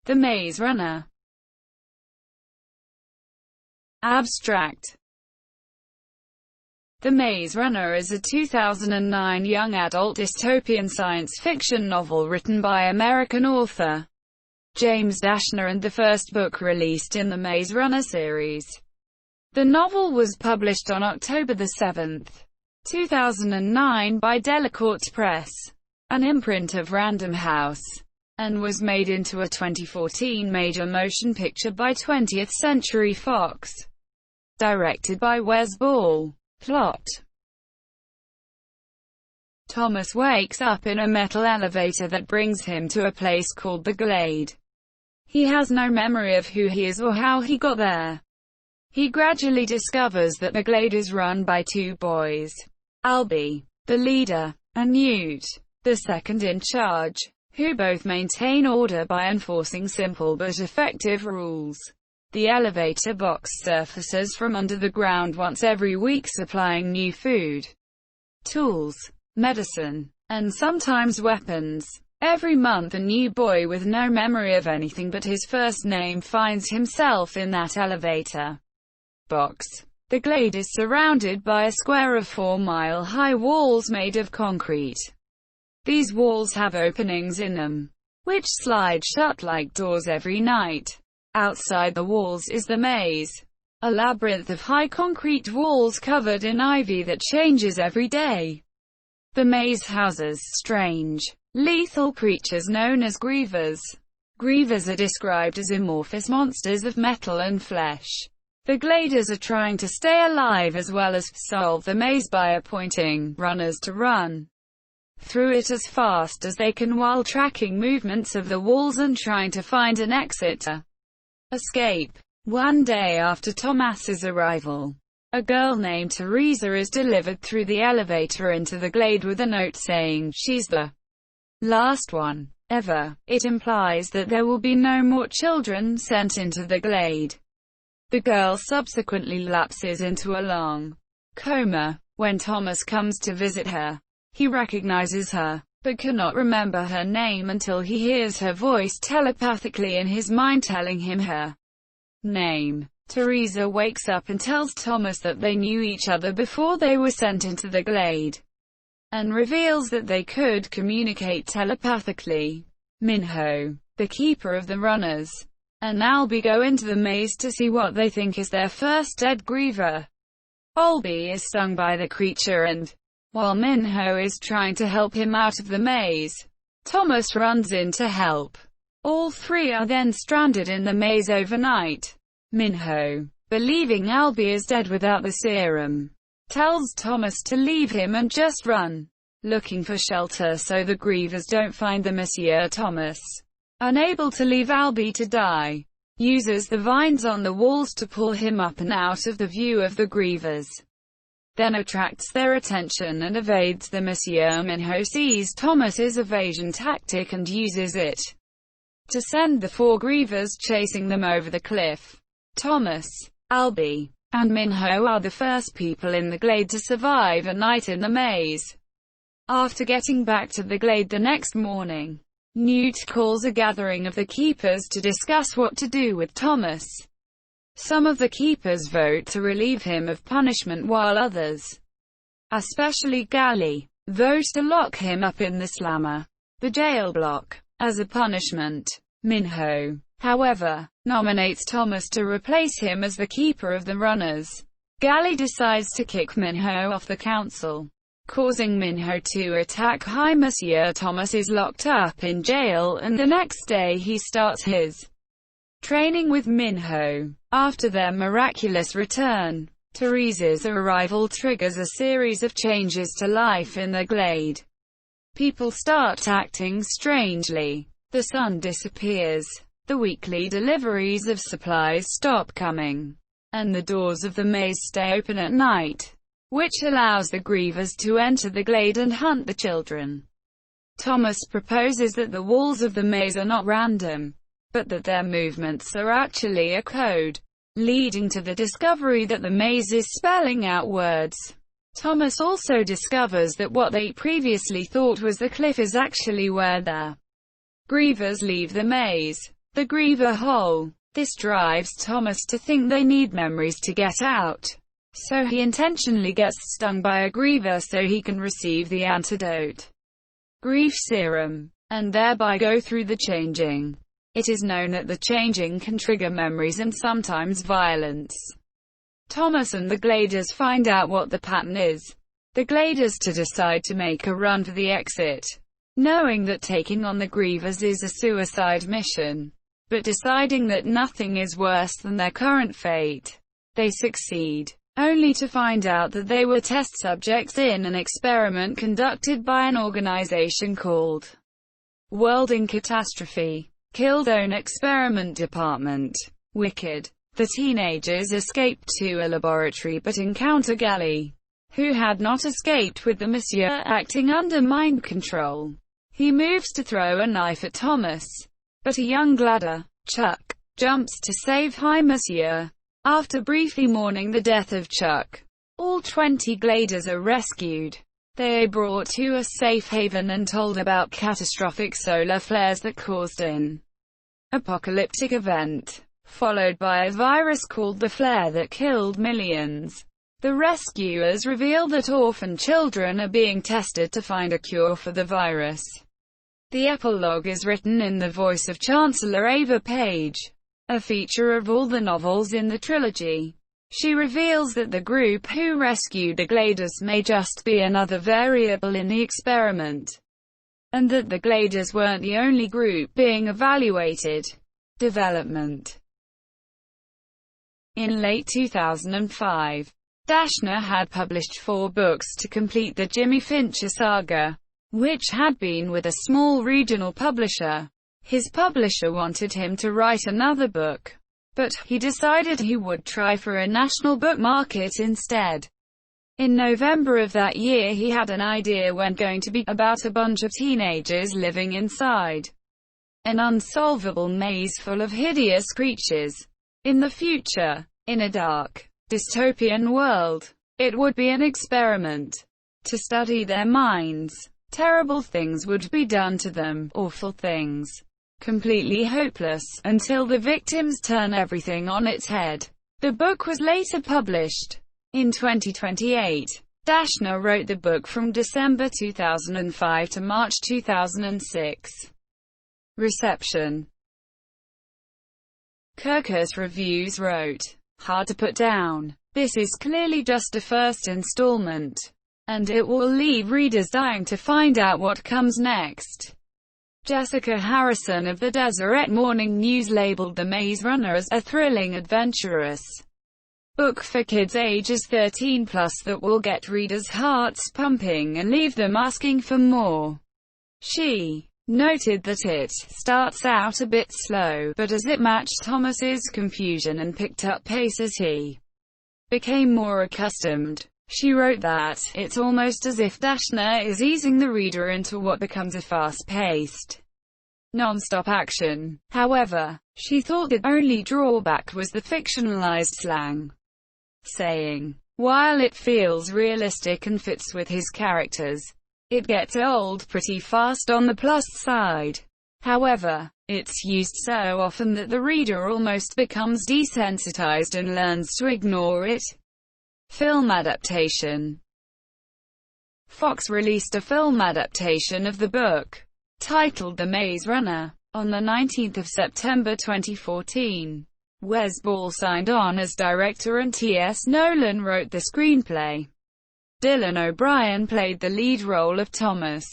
The Maze Runner. Abstract. The Maze Runner is a 2009 young adult dystopian science fiction novel written by American author James Dashner and the first book released in the Maze Runner series. The novel was published on October 7, 2009 by Delacorte Press, an imprint of Random House, and was made into a 2014 major motion picture by 20th Century Fox. Directed by Wes Ball. Plot. Thomas wakes up in a metal elevator that brings him to a place called the Glade. He has no memory of who he is or how he got there. He gradually discovers that the Glade is run by two boys, Albie, the leader, and Newt, the second in charge, who both maintain order by enforcing simple but effective rules. The elevator box surfaces from under the ground once every week, supplying new food, tools, medicine, and sometimes weapons. Every month a new boy with no memory of anything but his first name finds himself in that elevator box. The Glade is surrounded by a square of 4-mile-high walls made of concrete. These walls have openings in them, which slide shut like doors every night. Outside the walls is the maze, a labyrinth of high concrete walls covered in ivy that changes every day. The maze houses strange, lethal creatures known as grievers. Grievers are described as amorphous monsters of metal and flesh. The Gladers are trying to stay alive as well as solve the maze by appointing runners to run through it as fast as they can while tracking movements of the walls and trying to find an exit to escape. One day after Thomas's arrival, a girl named Teresa is delivered through the elevator into the Glade with a note saying she's the last one ever. It implies that there will be no more children sent into the Glade. The girl subsequently lapses into a long coma. When Thomas comes to visit her, he recognizes her, but cannot remember her name until he hears her voice telepathically in his mind telling him her name. Teresa wakes up and tells Thomas that they knew each other before they were sent into the Glade, and reveals that they could communicate telepathically. Minho, the keeper of the runners, and Albie go into the maze to see what they think is their first dead griever. Albie is stung by the creature and, while Minho is trying to help him out of the maze, Thomas runs in to help. All three are then stranded in the maze overnight. Minho, believing Albie is dead without the serum, tells Thomas to leave him and just run, looking for shelter so the grievers don't find them. Monsieur Thomas, unable to leave Albie to die, uses the vines on the walls to pull him up and out of the view of the grievers, then attracts their attention and evades them. Monsieur Minho sees Thomas's evasion tactic and uses it to send the four grievers chasing them over the cliff. Thomas, Albie, and Minho are the first people in the Glade to survive a night in the maze. After getting back to the Glade the next morning, Newt calls a gathering of the keepers to discuss what to do with Thomas. Some of the keepers vote to relieve him of punishment while others, especially Gally, vote to lock him up in the slammer, the jail block, as a punishment. Minho, however, nominates Thomas to replace him as the keeper of the runners. Gally decides to kick Minho off the council, causing Minho to attack High. Monsieur Thomas is locked up in jail, and the next day he starts his training with Minho. After their miraculous return, Teresa's arrival triggers a series of changes to life in the Glade. People start acting strangely. The sun disappears. The weekly deliveries of supplies stop coming, and the doors of the maze stay open at night, which allows the grievers to enter the Glade and hunt the children. Thomas proposes that the walls of the maze are not random, but that their movements are actually a code, leading to the discovery that the maze is spelling out words. Thomas also discovers that what they previously thought was the cliff is actually where the grievers leave the maze. the griever hole. This drives Thomas to think they need memories to get out. So he intentionally gets stung by a griever so he can receive the antidote, grief serum, and thereby go through the changing. It is known that the changing can trigger memories and sometimes violence. Thomas and the Gladers find out what the pattern is. The Gladers decide to make a run for the exit, knowing that taking on the grievers is a suicide mission, but deciding that nothing is worse than their current fate. They succeed, only to find out that they were test subjects in an experiment conducted by an organization called World in Catastrophe. Kildone Experiment Department. Wicked. The teenagers escape to a laboratory but encounter Gally, who had not escaped with the Monsieur acting under mind control. He moves to throw a knife at Thomas, but a young Glader, Chuck, jumps to save Hi Monsieur. After briefly mourning the death of Chuck, all 20 Gladers are rescued. They are brought to a safe haven and told about catastrophic solar flares that caused an apocalyptic event, followed by a virus called the flare that killed millions. The rescuers reveal that orphan children are being tested to find a cure for the virus. The epilogue is written in the voice of Chancellor Ava Page, a feature of all the novels in the trilogy. She reveals that the group who rescued the Gladers may just be another variable in the experiment, and that the Gladers weren't the only group being evaluated. Development. In late 2005, Dashner had published 4 books to complete the Jimmy Fincher saga, which had been with a small regional publisher. His publisher wanted him to write another book, but he decided he would try for a national book market instead. In November of that year he had an idea when going to be about a bunch of teenagers living inside an unsolvable maze full of hideous creatures. In the future, in a dark, dystopian world, it would be an experiment to study their minds. Terrible things would be done to them, awful things, completely hopeless, until the victims turn everything on its head. The book was later published in 2028. Dashner wrote the book from December 2005 to March 2006. Reception. Kirkus Reviews wrote, "Hard to put down. This is clearly just a first installment, and it will leave readers dying to find out what comes next." Jessica Harrison of the Deseret Morning News labeled The Maze Runner as a thrilling, adventurous book for kids ages 13+ that will get readers' hearts pumping and leave them asking for more. She noted that it starts out a bit slow, but as it matched Thomas's confusion and picked up pace as he became more accustomed. She wrote that, "It's almost as if Dashner is easing the reader into what becomes a fast-paced, non-stop action." However, she thought the only drawback was the fictionalized slang, saying, "While it feels realistic and fits with his characters, it gets old pretty fast on the plus side." However, it's used so often that the reader almost becomes desensitized and learns to ignore it. Film adaptation. Fox released a film adaptation of the book, titled The Maze Runner, on the 19th of September 2014. Wes Ball signed on as director and T.S. Nolan wrote the screenplay. Dylan O'Brien played the lead role of Thomas.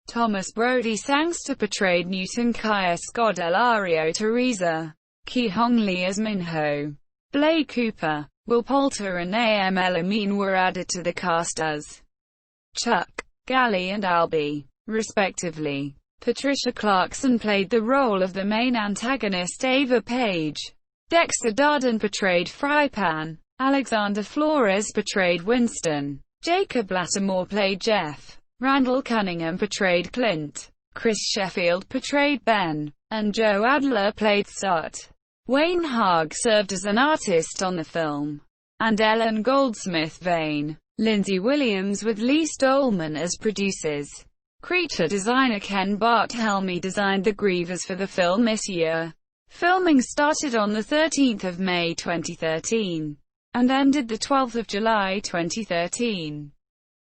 Thomas Brody Sangster portrayed Newton Kaya Scott Elario Teresa. Ki Hong Lee as Minho. Blake Cooper, Will Poulter and A.M. El-Amin were added to the cast as Chuck, Gally and Albie, respectively. Patricia Clarkson played the role of the main antagonist Ava Page. Dexter Darden portrayed Frypan. Alexander Flores portrayed Winston. Jacob Lattimore played Jeff. Randall Cunningham portrayed Clint. Chris Sheffield portrayed Ben. And Joe Adler played Sut. Wayne Haag served as an artist on the film, and Ellen Goldsmith Vane. Lindsay Williams with Lee Stolman as producers. Creature designer Ken Barthelmy designed the grievers for the film this year. Filming started on 13 May 2013 and ended 12 July 2013.